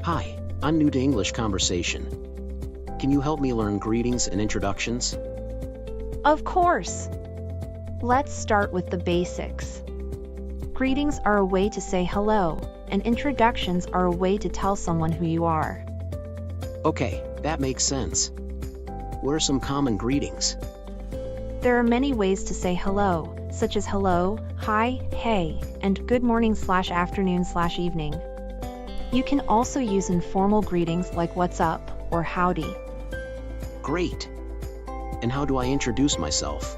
Hi, I'm new to English conversation. Can you help me learn greetings and introductions? Of course. Let's start with the basics. Greetings are a way to say hello, and introductions are a way to tell someone who you are. Okay, that makes sense. What are some common greetings? There are many ways to say hello, such as hello, hi, hey, and good morning/afternoon/evening. You can also use informal greetings like what's up or howdy. Great. And how do I introduce myself?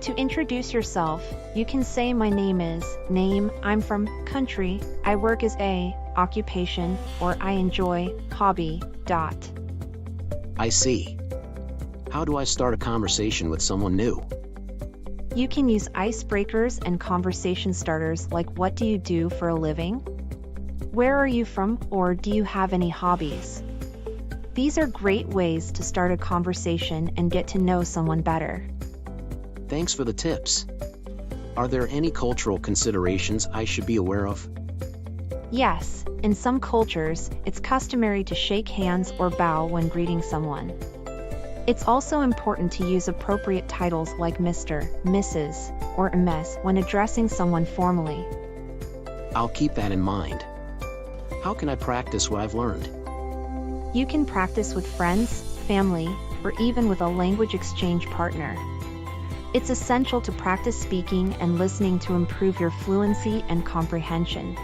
To introduce yourself, you can say my name is, name, I'm from, country, I work as a, occupation, or I enjoy, hobby, dot. I see. How do I start a conversation with someone new? You can use icebreakers and conversation starters like what do you do for a living? Where are you from, or do you have any hobbies? These are great ways to start a conversation and get to know someone better. Thanks for the tips. Are there any cultural considerations I should be aware of? Yes, in some cultures, it's customary to shake hands or bow when greeting someone. It's also important to use appropriate titles like Mr., Mrs., or Ms. when addressing someone formally. I'll keep that in mind. How can I practice what I've learned? You can practice with friends, family, or even with a language exchange partner. It's essential to practice speaking and listening to improve your fluency and comprehension.